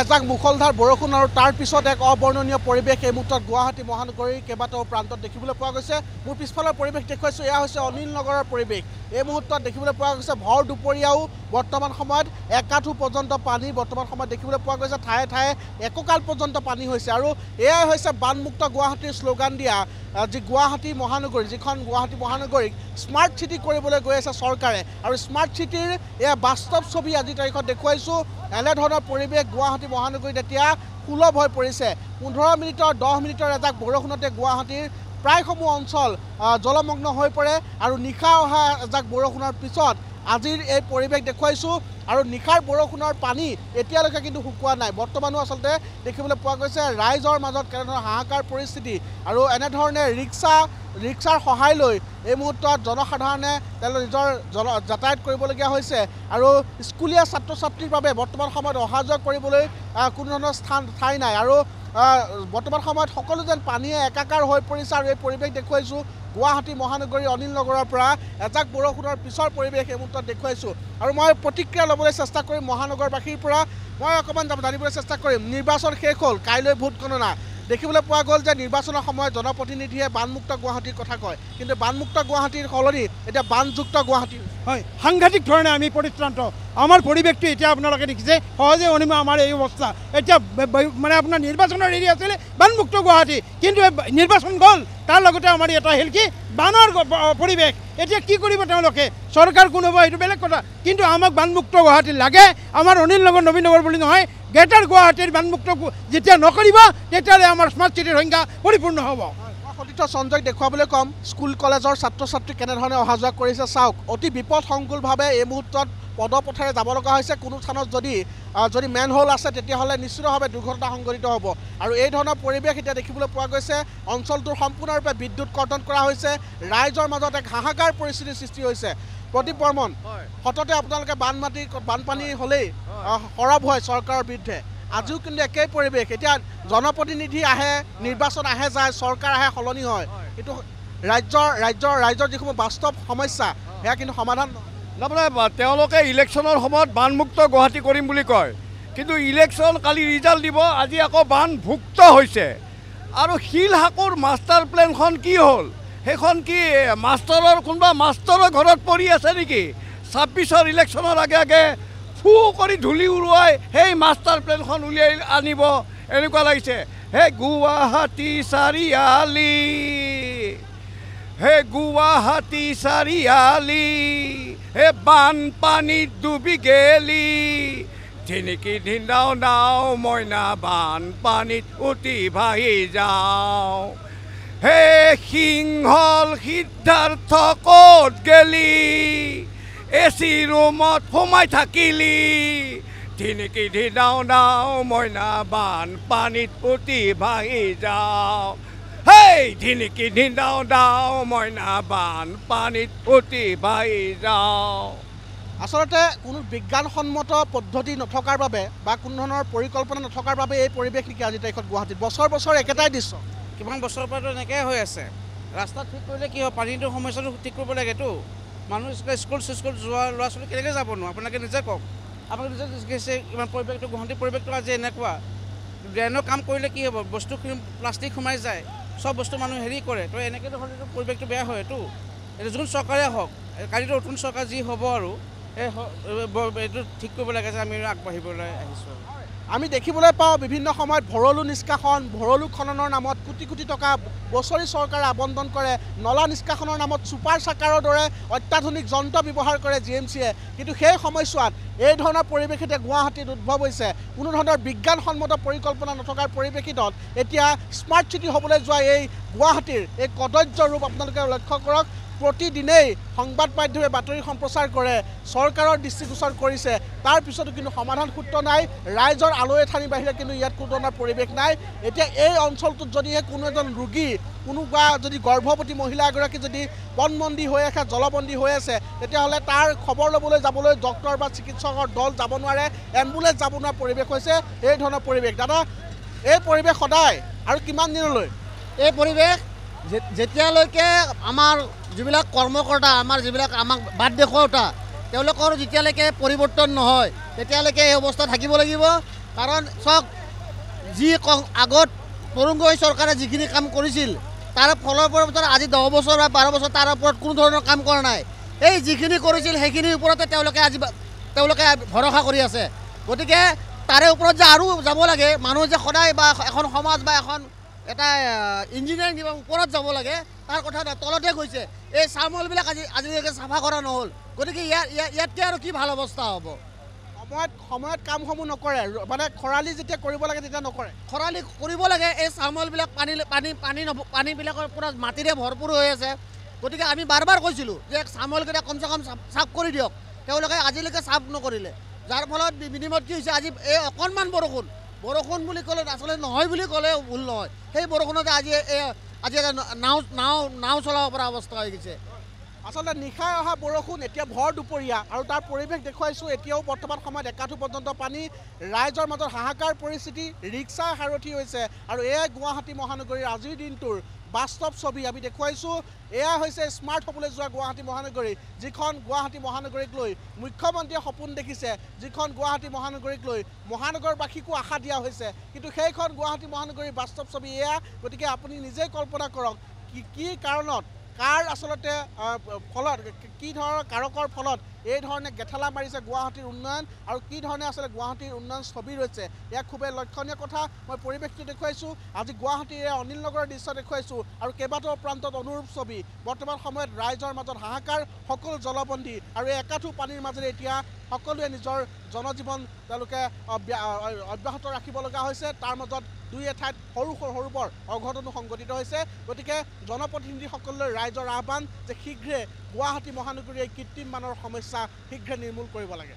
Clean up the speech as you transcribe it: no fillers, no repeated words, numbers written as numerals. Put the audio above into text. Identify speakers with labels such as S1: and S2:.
S1: এজাক মুখলধাৰ বৰষুণ আৰু তাৰ পিছত এক অবৰ্ণনীয় পৰিৱেশ এই মুহূৰ্তত গুৱাহাটী মহানগৰীৰ কেইবাটাও প্ৰান্তত দেখিবলৈ পোৱা গৈছে। মোৰ পিছফালৰ পৰিৱেশ দেখুৱাইছো, এয়া হৈছে অনিল নগৰৰ পৰিৱেশ। এই মুহূৰ্তত দেখিবলৈ পোৱা গৈছে ভৰ দুপৰীয়াও বৰ্তমান সময়ত একাঠু পৰ্যন্ত পানী বৰ্তমান সময়ত দেখিবলৈ পোৱা গৈছে। ঠায়ে ঠায়ে এককাল পৰ্যন্ত পানী হৈছে আৰু এয়াই হৈছে বানমুক্ত গুৱাহাটীৰ শ্লোগান দিয়া যি গুৱাহাটী মহানগৰী, যিখন গুৱাহাটী মহানগৰীক স্মাৰ্ট চিটি কৰিবলৈ গৈ আছে চৰকাৰে। আৰু স্মাৰ্ট চিটিৰ এয়া বাস্তৱ ছবি আজিৰ তাৰিখত দেখুৱাইছোঁ। এনেধৰণৰ পৰিৱেশ গুৱাহাটী মহানগৰীত এতিয়া সুলভ হৈ পৰিছে। 15 মিনিটৰ 10 মিনিটৰ এজাক বৰষুণতে গুৱাহাটীৰ প্ৰায়সমূহ অঞ্চল জলমগ্ন হৈ পৰে আৰু নিশা অহা এজাক বৰষুণৰ পিছত আজিৰ এই পৰিৱেশ দেখুৱাইছোঁ। আৰু নিশাৰ বৰষুণৰ পানী এতিয়ালৈকে কিন্তু শুকোৱা নাই। বৰ্তমানো আচলতে দেখিবলৈ পোৱা গৈছে ৰাইজৰ মাজত কেনেধৰণৰ হাহাকাৰ পৰিস্থিতি আৰু এনেধৰণে ৰিক্সাৰ সহায় লৈ এই মুহূৰ্তত জনসাধাৰণে তেওঁলোকে নিজৰ যাতায়াত কৰিবলগীয়া হৈছে। আৰু স্কুলীয়া ছাত্ৰ ছাত্ৰীৰ বাবে বৰ্তমান সময়ত অহা যোৱা কৰিবলৈ কোনো ধৰণৰ ঠাই নাই আৰু বৰ্তমান সময়ত সকলো যেন পানীয়ে একাকাৰ হৈ পৰিছে। আৰু এই পৰিৱেশ দেখুৱাইছোঁ গুৱাহাটী মহানগৰীৰ অনিল নগৰৰ পৰা এজাক বৰষুণৰ পিছৰ পৰিৱেশ এই মুহূৰ্তত দেখুৱাইছোঁ। আৰু মই প্ৰতিক্ৰিয়া ল'বলৈ চেষ্টা কৰিম মহানগৰবাসীৰ পৰা। মই অকণমান জানিবলৈ চেষ্টা কৰিম। নিৰ্বাচন শেষ হ'ল, কাইলৈ ভোট গণনা। দেখিবলৈ পোৱা গ'ল যে নিৰ্বাচনৰ সময়ত জনপ্ৰতিনিধিয়ে বানমুক্ত গুৱাহাটীৰ কথা কয়, কিন্তু বানমুক্ত গুৱাহাটীৰ সলনি এতিয়া বানযুক্ত গুৱাহাটী
S2: হয়। সাংঘাতিক ধৰণে আমি পৰিত্ৰান্ত। আমাৰ পৰিৱেশটো এতিয়া আপোনালোকে দেখিছে সহজে অনিমা আমাৰ এই অৱস্থা। এতিয়া মানে আপোনাৰ নিৰ্বাচনৰ এৰি আছিলে বানমুক্ত গুৱাহাটী, কিন্তু নিৰ্বাচন গ'ল, তাৰ লগতে আমাৰ এটা আহিল কি বানৰ পৰিৱেশ। এতিয়া কি কৰিব তেওঁলোকে, চৰকাৰ কোন হ'ব এইটো বেলেগ কথা, কিন্তু আমাক বানমুক্ত গুৱাহাটী লাগে। আমাৰ অনিল নগৰ নবীন নগৰ বুলি নহয়, গ্ৰেটাৰ গুৱাহাটীৰ বানমুক্ত যেতিয়া নকৰিব তেতিয়াহ'লে আমাৰ স্মাৰ্ট চিটিৰ সংখ্যা পৰিপূৰ্ণ হ'ব।
S1: সতীৰ্থ সঞ্জয়ক দেখুৱাবলৈ ক'ম স্কুল কলেজৰ ছাত্ৰ ছাত্ৰী কেনেধৰণে অহা যোৱা কৰিছে চাওক। অতি বিপদসংকুলভাৱে এই মুহূৰ্তত পদপথেৰে যাব লগা হৈছে। কোনো স্থানত যদি মেনহোল আছে তেতিয়াহ'লে নিশ্চিতভাৱে দুৰ্ঘটনা সংঘটিত হ'ব। আৰু এই ধৰণৰ পৰিৱেশ এতিয়া দেখিবলৈ পোৱা গৈছে। অঞ্চলটোৰ সম্পূৰ্ণৰূপে বিদ্যুৎ কৰ্তন কৰা হৈছে। ৰাইজৰ মাজত এক হাহাকাৰ পৰিস্থিতিৰ সৃষ্টি হৈছে। প্ৰদীপ বৰ্মন, সততে আপোনালোকে বানপানী হ'লেই সৰব হয় চৰকাৰৰ বিৰুদ্ধে। আজিও কিন্তু একেই পৰিৱেশ। এতিয়া জনপ্ৰতিনিধি আহে, নিৰ্বাচন আহে যায়, চৰকাৰ আহে, সলনি হয়, কিন্তু ৰাইজৰ যিসমূহ বাস্তৱ সমস্যা সেয়া কিন্তু সমাধান
S3: নহয়। তেওঁলোকে ইলেকশ্যনৰ সময়ত বানমুক্ত গুৱাহাটী কৰিম বুলি কয়, কিন্তু ইলেকশ্যন কালি ৰিজাল্ট দিব, আজি আকৌ বানভুক্ত হৈছে। আৰু শিলহাকৰ মাষ্টাৰ প্লেনখন কি হ'ল? সেইখন কি কোনোবা মাষ্টৰৰ ঘৰত পৰি আছে নেকি? 26ৰ ইলেকশ্যনৰ আগে আগে ফু কৰি ধূলি উৰুৱাই সেই মাষ্টাৰ প্লেনখন উলিয়াই আনিব এনেকুৱা লাগিছে। হে গুৱাহাটী চাৰিআলি, হে গুৱাহাটী চাৰিআলি, হে বানপানীত ডুবি গেলি, ধিনিকি ধিনাও নাও মইনা বানপানীত উটি ভাহি যাওঁ। হে সিংহল সিদ্ধাৰ্থ ক'ত গেলি, এচি ৰুমত সোমাই থাকিলি, ধিনিকি ধিনাও নাও মইনা বানপানীত উটি ভাহি যাওঁ। হেই ধিনিকি ধিনাও নাও মইনা বানপানীত উটি ভাহি যাওঁ।
S1: আচলতে কোনো বিজ্ঞানসন্মত পদ্ধতি নথকাৰ বাবে বা কোনো ধৰণৰ পৰিকল্পনা নথকাৰ বাবে এই পৰিৱেশ নেকি আজিৰ তাৰিখত গুৱাহাটীত বছৰ বছৰ একেটাই দৃশ্য।
S4: কিমান বছৰৰ পৰাতো এনেকৈ হৈ আছে। ৰাস্তা ঠিক কৰিলে কি হয়, পানীটোৰ সমস্যাটো ঠিক কৰিব লাগেতো। মানুহ স্কুল যোৱা ল'ৰা ছোৱালী কেনেকৈ যাব নোৱাৰে আপোনালোকে নিজে কওক। আপোনালোকে নিজে দেখিছে ইমান পৰিৱেশটো, গুৱাহাটীৰ পৰিৱেশটো আজি এনেকুৱা। ড্ৰেইনৰ কাম কৰিলে কি হ'ব, বস্তুখিনি প্লাষ্টিক সোমাই যায়, চব বস্তু মানুহ হেৰি কৰে, তো এনেকৈতো হ'লেতো পৰিৱেশটো বেয়া হয়তো। এইটো যোন চৰকাৰে হওক, কালিতো নতুন চৰকাৰ যি হ'ব আৰু এইটো ঠিক কৰিব লাগে যে আমি আগবাঢ়িবলৈ আহিছোঁ।
S1: আমি দেখিবলৈ পাওঁ বিভিন্ন সময়ত ভৰলু নিষ্কাশন, ভৰলু খননৰ নামত কোটি কোটি টকা বছৰি চৰকাৰে আবণ্টন কৰে। নলা নিষ্কাশনৰ নামত ছুপাৰ চাকাৰৰ দৰে অত্যাধুনিক যন্ত্ৰ ব্যৱহাৰ কৰে GMCয়ে। কিন্তু সেই সময়ছোৱাত এই ধৰণৰ পৰিৱেশ এতিয়া গুৱাহাটীত উদ্ভৱ হৈছে। কোনো ধৰণৰ বিজ্ঞানসন্মত পৰিকল্পনা নথকাৰ পৰিপ্ৰেক্ষিতত এতিয়া স্মাৰ্ট চিটি হ'বলৈ যোৱা এই গুৱাহাটীৰ এই কদৰ্য ৰূপ আপোনালোকে লক্ষ্য কৰক। প্ৰতিদিনেই সংবাদ মাধ্যমে বাতৰি সম্প্ৰচাৰ কৰে, চৰকাৰৰ দৃষ্টিগোচৰ কৰিছে, তাৰ পিছতো কিন্তু সমাধান সূত্ৰ নাই। ৰাইজৰ আলৈ এঠানিৰ বাহিৰে কিন্তু ইয়াত কোনো ধৰণৰ পৰিৱেশ নাই। এতিয়া এই অঞ্চলটোত যদিহে কোনো এজন ৰোগী, কোনোবা যদি গৰ্ভৱতী মহিলা এগৰাকী যদি পণবন্দী হৈ আছে, জলবন্দী হৈ আছে, তেতিয়াহ'লে তাৰ খবৰ ল'বলৈ যাবলৈ ডক্টৰ বা চিকিৎসকৰ দল যাব নোৱাৰে, এম্বুলেঞ্চ যাব নোৱাৰা পৰিৱেশ হৈছে এই ধৰণৰ পৰিৱেশ। দাদা, এই পৰিৱেশ সদায় আৰু কিমান দিনলৈ?
S5: এই পৰিৱেশ যেতিয়ালৈকে আমাৰ যিবিলাক কৰ্মকৰ্তা, আমাৰ যিবিলাক আমাক বাট দেখুৱাওঁতা, তেওঁলোকৰ যেতিয়ালৈকে পৰিৱৰ্তন নহয় তেতিয়ালৈকে এই অৱস্থা থাকিব লাগিব। কাৰণ চাওক যি আগত তৰুণ গগৈ চৰকাৰে যিখিনি কাম কৰিছিল তাৰ ফলৰ পৰিৱৰ্তন আজি 10 বছৰ বা 12 বছৰ তাৰ ওপৰত কোনো ধৰণৰ কাম কৰা নাই। এই যিখিনি কৰিছিল সেইখিনিৰ ওপৰতে তেওঁলোকে ভৰসা কৰি আছে। গতিকে তাৰে ওপৰত যে আৰু যাব লাগে, মানুহ যে সদায় বা এখন সমাজ বা এখন এটা ইঞ্জিনিয়াৰিং কিবা ওপৰত যাব লাগে তাৰ কথা তলতে গৈছে। এই চামলবিলাক আজিলৈকে চাফা কৰা নহ'ল। গতিকে ইয়াতকৈ আৰু কি ভাল অৱস্থা হ'ব?
S1: সময়ত কামসমূহ নকৰে, মানে খৰালি যেতিয়া কৰিব লাগে তেতিয়া নকৰে।
S5: খৰালি কৰিব লাগে, এই চামলবিলাক পানীবিলাকৰ পৰা মাটিৰে ভৰপূৰ হৈ আছে। গতিকে আমি বাৰ বাৰ কৈছিলোঁ যে চামলকেইটা কমচে কম চাফ কৰি দিয়ক, তেওঁলোকে আজিলৈকে চাফ নকৰিলে। যাৰ ফলত বিনিময়ত কি হৈছে, আজি এই অকণমান বৰষুণ বুলি ক'লে আচলতে নহয় বুলি ক'লে ভুল নহয়, সেই বৰষুণতে আজি এটা নাও চলাব পৰা অৱস্থা হৈ গৈছে।
S1: আচলতে নিশাই অহা বৰষুণ, এতিয়া ভৰ দুপৰীয়া আৰু তাৰ পৰিৱেশ দেখুৱাইছোঁ। এতিয়াও বৰ্তমান সময়ত একাঠু পৰ্যন্ত পানী, ৰাইজৰ মাজত হাহাকাৰ পৰিস্থিতি, ৰিক্সা সাৰথি হৈছে। আৰু এয়াই গুৱাহাটী মহানগৰীৰ আজিৰ দিনটোৰ বাস্তৱ ছবি আমি দেখুৱাইছোঁ। এয়া হৈছে স্মাৰ্ট হ'বলৈ যোৱা গুৱাহাটী মহানগৰী, যিখন গুৱাহাটী মহানগৰীক লৈ মুখ্যমন্ত্ৰীয়ে সপোন দেখিছে, যিখন গুৱাহাটী মহানগৰীক লৈ মহানগৰবাসীকো আশা দিয়া হৈছে। কিন্তু সেইখন গুৱাহাটী মহানগৰীৰ বাস্তৱ ছবি এয়া। গতিকে আপুনি নিজেই কল্পনা কৰক কি কাৰণত, কাৰ আচলতে ফলত, কি ধৰণৰ কাৰকৰ ফলত এই ধৰণে গেঠেলা মাৰিছে গুৱাহাটীৰ উন্নয়ন আৰু কি ধৰণে আচলতে গুৱাহাটীৰ উন্নয়ন ছবি ৰৈছে, এয়া খুবেই লক্ষণীয় কথা। মই পৰিৱেশটো দেখুৱাইছোঁ, আজি গুৱাহাটীৰ অনিল নগৰৰ দৃশ্য দেখুৱাইছোঁ আৰু কেইবাটাও প্ৰান্তত অনুৰূপ ছবি। বৰ্তমান সময়ত ৰাইজৰ মাজত হাহাকাৰ, সকলো জলবন্দী আৰু এই একাঠু পানীৰ মাজেৰে এতিয়া সকলোৱে নিজৰ জনজীৱন তেওঁলোকে অব্যাহত ৰাখিব লগা হৈছে। তাৰ মাজত দুই এঠাইত সৰু বৰ অঘটনো সংঘটিত হৈছে। গতিকে জনপ্ৰতিনিধিসকললৈ ৰাইজৰ আহ্বান যে শীঘ্ৰে গুৱাহাটী মহানগৰীৰ এই কৃত্ৰিম মানৰ সমস্যা শীঘ্ৰে নিৰ্মূল কৰিব লাগে।